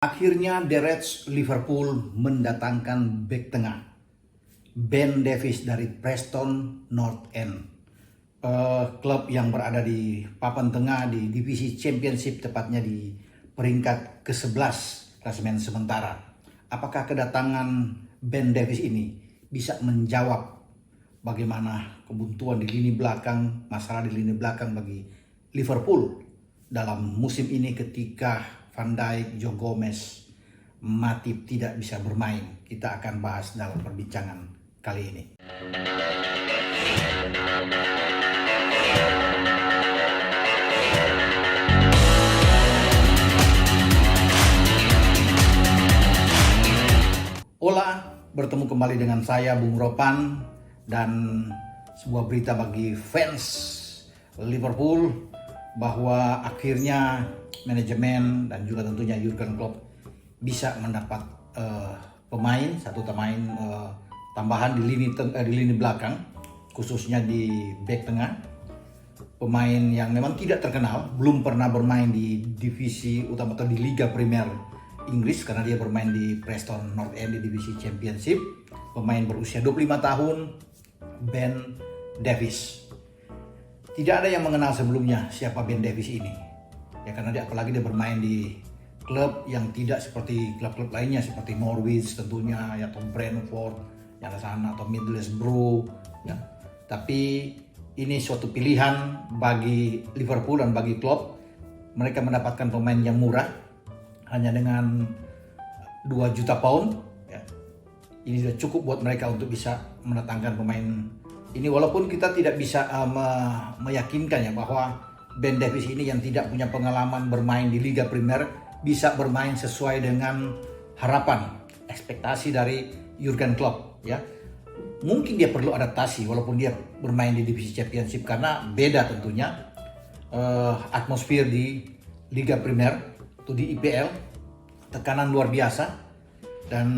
Akhirnya The Reds Liverpool mendatangkan bek tengah Ben Davies dari Preston North End, klub yang berada di papan tengah di divisi Championship, tepatnya di peringkat ke-11 klasemen sementara. Apakah kedatangan Ben Davies ini bisa menjawab bagaimana kebuntuan di lini belakang, masalah di lini belakang bagi Liverpool dalam musim ini ketika Van Dijk, Joe Gomez, Matip tidak bisa bermain? Kita akan bahas dalam perbincangan kali ini. Hola, bertemu kembali dengan saya Bung Ropan, dan sebuah berita bagi fans Liverpool bahwa akhirnya manajemen dan juga tentunya Jurgen Klopp bisa mendapat satu pemain tambahan di lini belakang, khususnya di bek tengah. Pemain yang memang tidak terkenal, belum pernah bermain di divisi utama atau di Liga Premier Inggris karena dia bermain di Preston North End di divisi Championship. Pemain berusia 25 tahun, Ben Davies. Tidak ada yang mengenal sebelumnya siapa Ben Davies ini. Ya karena apalagi dia bermain di klub yang tidak seperti klub-klub lainnya seperti Norwich tentunya, ya, atau Brentford yang ada sana, atau Middlesbrough, ya. Tapi ini suatu pilihan bagi Liverpool dan bagi Klopp. Mereka mendapatkan pemain yang murah hanya dengan 2 juta pound, ya. Ini sudah cukup buat mereka untuk bisa mendatangkan pemain ini, walaupun kita tidak bisa meyakinkan ya bahwa Ben Davies ini yang tidak punya pengalaman bermain di Liga Premier bisa bermain sesuai dengan harapan, ekspektasi dari Jurgen Klopp, ya. Mungkin dia perlu adaptasi walaupun dia bermain di divisi Championship karena beda tentunya atmosfer di Liga Premier atau di IPL, tekanan luar biasa. Dan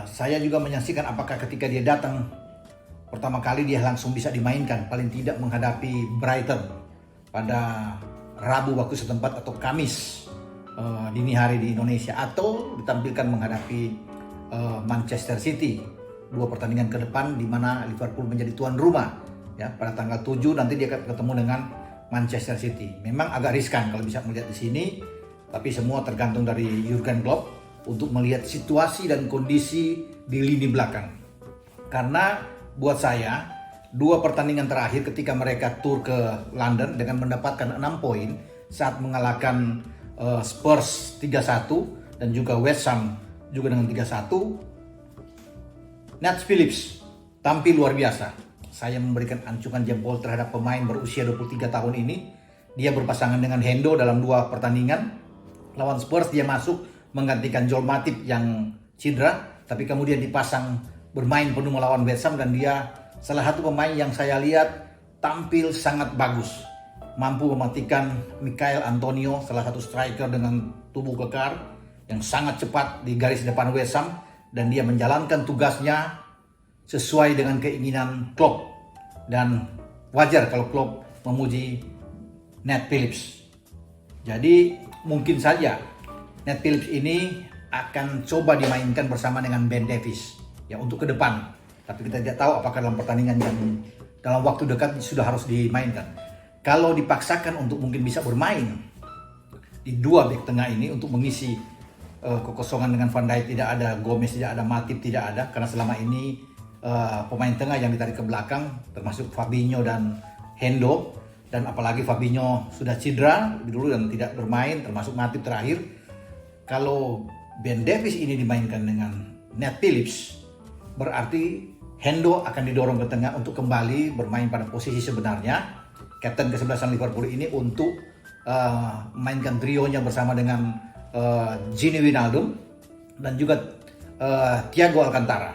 saya juga menyaksikan apakah ketika dia datang pertama kali dia langsung bisa dimainkan, paling tidak menghadapi Brighton pada Rabu waktu setempat atau Kamis dini hari di Indonesia, atau ditampilkan menghadapi Manchester City, 2 pertandingan ke depan di mana Liverpool menjadi tuan rumah, ya. Pada tanggal 7 nanti dia akan ketemu dengan Manchester City. Memang agak riskan kalau bisa melihat di sini, tapi semua tergantung dari Jurgen Klopp untuk melihat situasi dan kondisi di lini belakang. Karena buat saya 2 pertandingan terakhir ketika mereka tur ke London dengan mendapatkan 6 poin saat mengalahkan Spurs 3-1 dan juga West Ham juga dengan 3-1, Nat Phillips tampil luar biasa. Saya memberikan acungan jempol terhadap pemain berusia 23 tahun ini. Dia berpasangan dengan Hendo dalam 2 pertandingan. Lawan Spurs dia masuk menggantikan Joel Matip yang cedera, tapi kemudian dipasang bermain penuh melawan West Ham, dan dia salah satu pemain yang saya lihat tampil sangat bagus. Mampu mematikan Michail Antonio, salah satu striker dengan tubuh kekar yang sangat cepat di garis depan West Ham, dan dia menjalankan tugasnya sesuai dengan keinginan Klopp. Dan wajar kalau Klopp memuji Nat Phillips. Jadi mungkin saja Nat Phillips ini akan coba dimainkan bersama dengan Ben Davies, ya, untuk ke depan. Tapi kita tidak tahu apakah dalam pertandingan yang dalam waktu dekat sudah harus dimainkan. Kalau dipaksakan untuk mungkin bisa bermain di 2 bek tengah ini untuk mengisi kekosongan dengan Van Dijk tidak ada, Gomez tidak ada, Matip tidak ada, karena selama ini pemain tengah yang ditarik ke belakang termasuk Fabinho dan Hendo, dan apalagi Fabinho sudah cedera dulu dan tidak bermain, termasuk Matip terakhir. Kalau Ben Davies ini dimainkan dengan Nat Phillips, berarti Hendo akan didorong ke tengah untuk kembali bermain pada posisi sebenarnya. Kapten kesebelasan Liverpool ini untuk mainkan trionya bersama dengan Gini Wijnaldum dan juga Thiago Alcantara.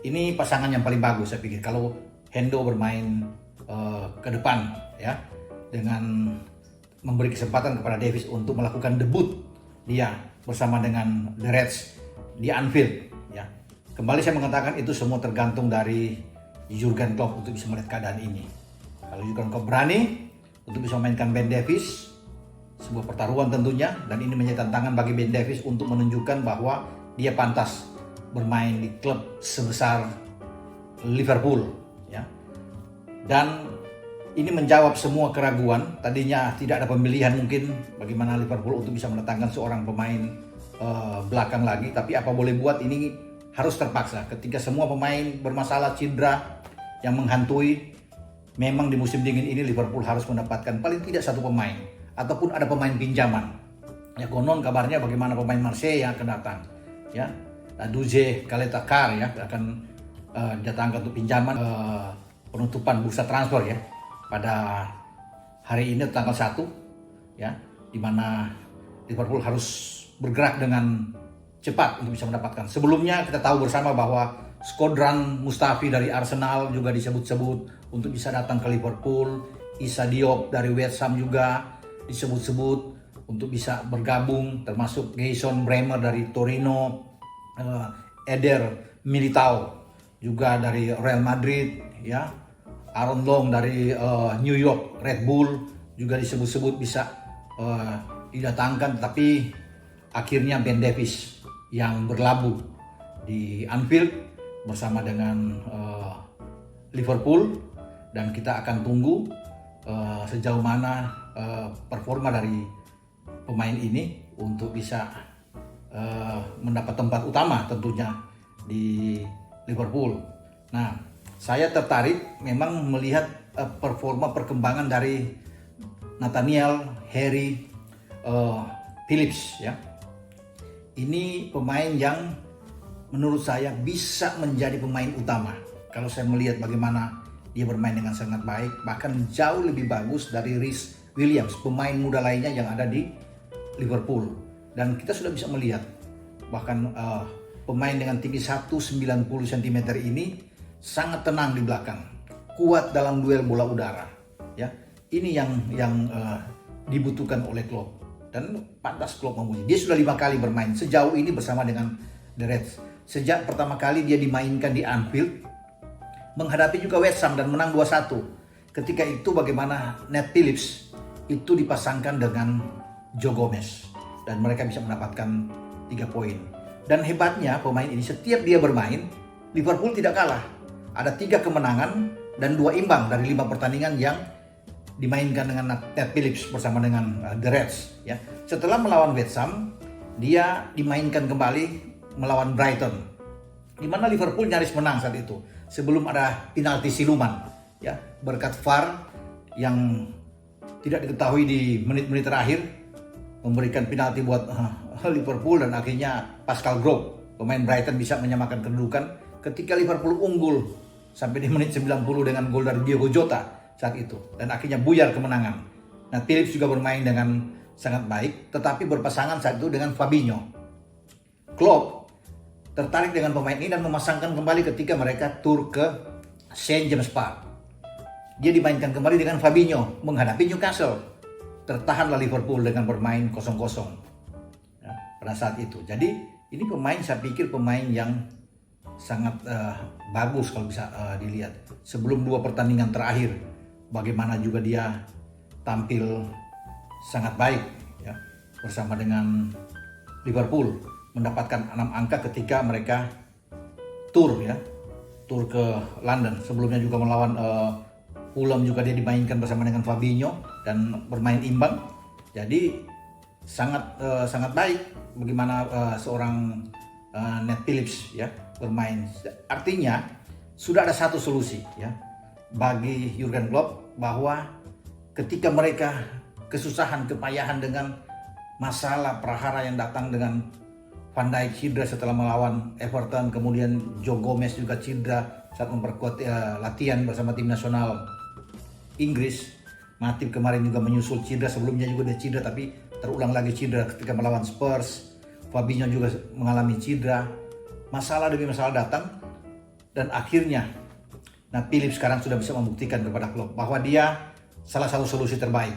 Ini pasangan yang paling bagus saya pikir kalau Hendo bermain ke depan, ya, dengan memberi kesempatan kepada Davies untuk melakukan debut dia bersama dengan The Reds di Anfield, ya. Kembali saya mengatakan itu semua tergantung dari Jurgen Klopp untuk bisa melihat keadaan ini. Kalau Jurgen Klopp berani untuk bisa memainkan Ben Davies, sebuah pertaruhan tentunya, dan ini menjadi tantangan bagi Ben Davies untuk menunjukkan bahwa dia pantas bermain di klub sebesar Liverpool, ya. Dan ini menjawab semua keraguan. Tadinya tidak ada pemilihan mungkin bagaimana Liverpool untuk bisa mendatangkan seorang pemain belakang lagi, tapi apa boleh buat, ini harus terpaksa ketika semua pemain bermasalah cedera yang menghantui. Memang di musim dingin ini Liverpool harus mendapatkan paling tidak satu pemain ataupun ada pemain pinjaman. Ya, konon kabarnya bagaimana pemain Marseille yang akan datang, ya. Duje Kaletakar ya akan datangkan untuk pinjaman penutupan bursa transfer ya pada hari ini tanggal 1, ya, di mana Liverpool harus bergerak dengan cepat untuk bisa mendapatkan. Sebelumnya kita tahu bersama bahwa Shkodran Mustafi dari Arsenal juga disebut-sebut untuk bisa datang ke Liverpool. Issa Diop dari West Ham juga disebut-sebut untuk bisa bergabung, termasuk Jason Bremer dari Torino, Eder Militao juga dari Real Madrid, ya. Aaron Long dari New York Red Bull juga disebut-sebut bisa didatangkan, tapi akhirnya Ben Davies yang berlabuh di Anfield bersama dengan Liverpool, dan kita akan tunggu sejauh mana performa dari pemain ini untuk bisa mendapat tempat utama tentunya di Liverpool. Nah, saya tertarik memang melihat perkembangan dari Nathaniel Harry Phillips, ya. Ini pemain yang menurut saya bisa menjadi pemain utama. Kalau saya melihat bagaimana dia bermain dengan sangat baik, bahkan jauh lebih bagus dari Rhys Williams, pemain muda lainnya yang ada di Liverpool. Dan kita sudah bisa melihat bahkan pemain dengan tinggi 190 cm ini sangat tenang di belakang, kuat dalam duel bola udara, ya. Ini yang dibutuhkan oleh Klopp, dan pantas Klopp memuji. Dia sudah 5 kali bermain sejauh ini bersama dengan The Reds. Sejak pertama kali dia dimainkan di Anfield menghadapi juga West Ham dan menang 2-1. Ketika itu bagaimana Nat Phillips itu dipasangkan dengan Joe Gomez dan mereka bisa mendapatkan 3 poin. Dan hebatnya pemain ini setiap dia bermain, Liverpool tidak kalah. Ada 3 kemenangan dan 2 imbang dari 5 pertandingan yang dimainkan dengan Nat Phillips bersama dengan The Reds, ya. Setelah melawan West Ham, dia dimainkan kembali melawan Brighton, di mana Liverpool nyaris menang saat itu sebelum ada penalti siluman, ya, berkat VAR yang tidak diketahui di menit-menit terakhir memberikan penalti buat Liverpool, dan akhirnya Pascal Gross pemain Brighton bisa menyamakan kedudukan ketika Liverpool unggul sampai di menit 90 dengan gol dari Diogo Jota saat itu, dan akhirnya buyar kemenangan. Nah, Phillips juga bermain dengan sangat baik, tetapi berpasangan saat itu dengan Fabinho. Klopp tertarik dengan pemain ini dan memasangkan kembali ketika mereka tur ke St. James Park. Dia dimainkan kembali dengan Fabinho menghadapi Newcastle. Tertahanlah Liverpool dengan bermain 0-0, ya, pada saat itu. Jadi ini pemain, saya pikir pemain yang sangat bagus kalau bisa dilihat. Sebelum 2 pertandingan terakhir, bagaimana juga dia tampil sangat baik, ya, bersama dengan Liverpool, mendapatkan 6 angka ketika mereka tur ke London. Sebelumnya juga melawan Fulham juga dia dimainkan bersama dengan Fabinho dan bermain imbang. Jadi sangat baik bagaimana seorang Nat Phillips, ya, bermain. Artinya sudah ada satu solusi, ya, bagi Jurgen Klopp, bahwa ketika mereka kesusahan, kepayahan dengan masalah prahara yang datang dengan Van Dijk cedera setelah melawan Everton, kemudian Joe Gomez juga cedera saat memperkuat latihan bersama tim nasional Inggris. Matip kemarin juga menyusul cedera, sebelumnya juga dia cedera tapi terulang lagi cedera ketika melawan Spurs. Fabinho juga mengalami cedera. Masalah demi masalah datang, dan akhirnya Phillips sekarang sudah bisa membuktikan kepada Klopp bahwa dia salah satu solusi terbaik,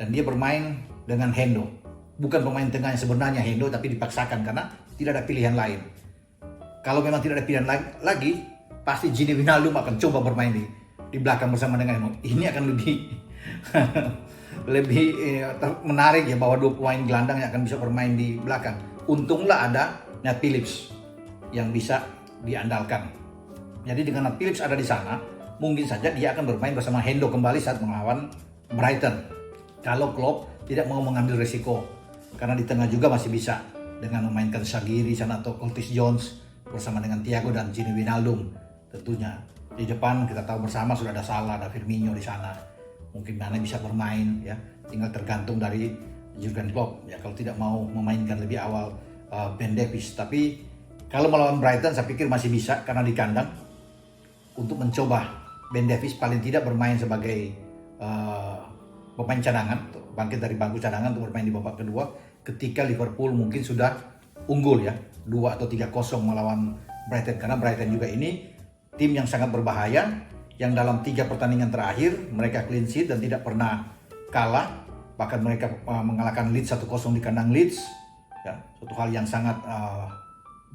dan dia bermain dengan Hendo. Bukan pemain tengah yang sebenarnya Hendo, tapi dipaksakan karena tidak ada pilihan lain. Kalau memang tidak ada pilihan lagi, pasti Gini Wijnaldum akan coba bermain di belakang bersama dengan Hendo. Ini akan lebih menarik ya, bahwa 2 pemain gelandang yang akan bisa bermain di belakang. Untunglah ada Nat Phillips yang bisa diandalkan. Jadi dengan Nat Phillips ada di sana, mungkin saja dia akan bermain bersama Hendo kembali saat melawan Brighton. Kalau Klopp tidak mau mengambil resiko, karena di tengah juga masih bisa dengan memainkan Shaqiri sana atau Curtis Jones bersama dengan Thiago dan Gini Wijnaldum tentunya. Di depan kita tahu bersama sudah ada Salah, ada Firmino di sana. Mungkin mana bisa bermain ya, tinggal tergantung dari Jurgen Klopp ya, kalau tidak mau memainkan lebih awal Ben Davies. Tapi kalau melawan Brighton saya pikir masih bisa karena di kandang, untuk mencoba Ben Davies paling tidak bermain sebagai pemain cadangan, bangkit dari bangku cadangan untuk bermain di babak kedua ketika Liverpool mungkin sudah unggul ya 2 atau 3-0 melawan Brighton. Karena Brighton juga ini tim yang sangat berbahaya, yang dalam 3 pertandingan terakhir mereka clean sheet dan tidak pernah kalah. Bahkan mereka mengalahkan Leeds 1-0 di kandang Leeds ya, suatu hal yang sangat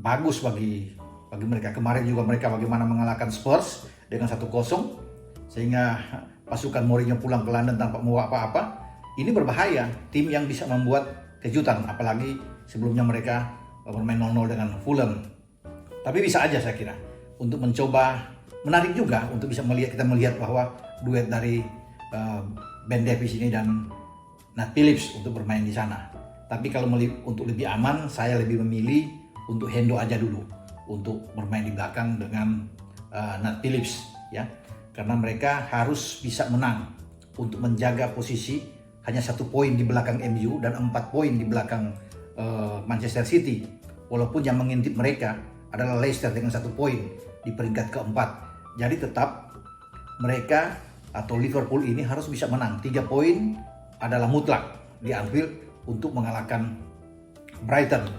bagus bagi mereka. Kemarin juga mereka bagaimana mengalahkan Spurs dengan 1-0, sehingga pasukan Mourinho pulang ke London tanpa membawa apa-apa. Ini berbahaya, tim yang bisa membuat kejutan, apalagi sebelumnya mereka bermain 0-0 dengan Fulham. Tapi bisa aja saya kira untuk mencoba, menarik juga untuk bisa kita melihat bahwa duet dari Ben Davies ini dan Nat Phillips untuk bermain di sana. Tapi kalau untuk lebih aman, saya lebih memilih untuk Hendo aja dulu untuk bermain di belakang dengan Nat Phillips ya. Karena mereka harus bisa menang untuk menjaga posisi hanya 1 poin di belakang MU dan 4 poin di belakang Manchester City. Walaupun yang mengintip mereka adalah Leicester dengan 1 poin di peringkat keempat. Jadi tetap mereka atau Liverpool ini harus bisa menang. 3 poin adalah mutlak di Anfield untuk mengalahkan Brighton.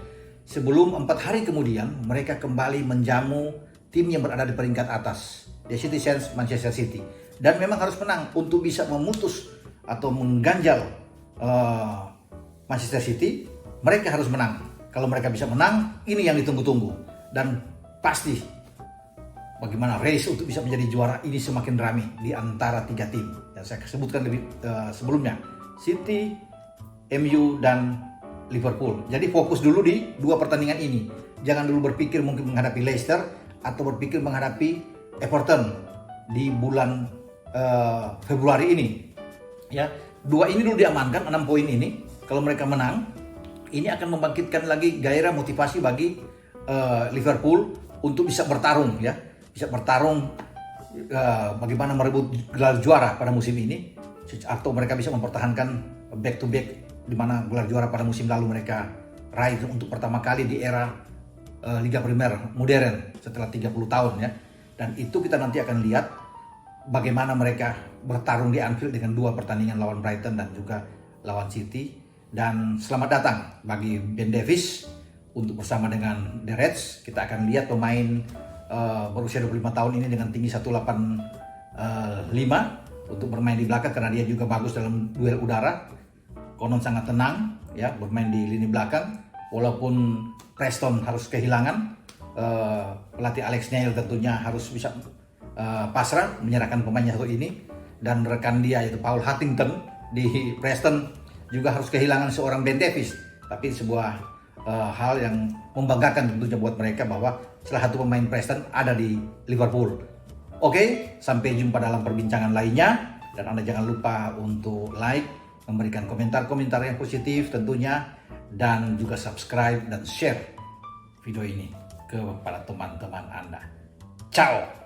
Sebelum 4 hari kemudian mereka kembali menjamu tim yang berada di peringkat atas, The Citizens Manchester City. Dan memang harus menang untuk bisa memutus atau mengganjal Manchester City. Mereka harus menang. Kalau mereka bisa menang, ini yang ditunggu-tunggu. Dan pasti bagaimana race untuk bisa menjadi juara ini semakin ramai di antara 3 tim. Yang saya sebutkan lebih sebelumnya, City, MU, dan Liverpool. Jadi fokus dulu di 2 pertandingan ini. Jangan dulu berpikir mungkin menghadapi Leicester atau berpikir menghadapi Everton di bulan Februari ini. Ya, 2 ini dulu diamankan, 6 poin ini. Kalau mereka menang, ini akan membangkitkan lagi gairah motivasi bagi Liverpool untuk bisa bertarung ya, bisa bertarung bagaimana merebut gelar juara pada musim ini, atau mereka bisa mempertahankan back to back di mana gelar juara pada musim lalu mereka raih untuk pertama kali di era Liga Primer modern setelah 30 tahun ya. Dan itu kita nanti akan lihat bagaimana mereka bertarung di Anfield dengan 2 pertandingan lawan Brighton dan juga lawan City. Dan selamat datang bagi Ben Davies untuk bersama dengan The Reds. Kita akan lihat pemain berusia 25 tahun ini dengan tinggi 185 untuk bermain di belakang, karena dia juga bagus dalam duel udara. Konon sangat tenang ya bermain di lini belakang. Walaupun Preston harus kehilangan, pelatih Alex Neil tentunya harus bisa pasrah menyerahkan pemainnya satu ini, dan rekan dia yaitu Paul Huntington di Preston juga harus kehilangan seorang Ben Davies. Tapi sebuah hal yang membanggakan tentunya buat mereka bahwa salah satu pemain Preston ada di Liverpool. Oke, sampai jumpa dalam perbincangan lainnya, dan Anda jangan lupa untuk like, memberikan komentar-komentar yang positif tentunya, dan juga subscribe dan share video ini kepada teman-teman Anda. Ciao.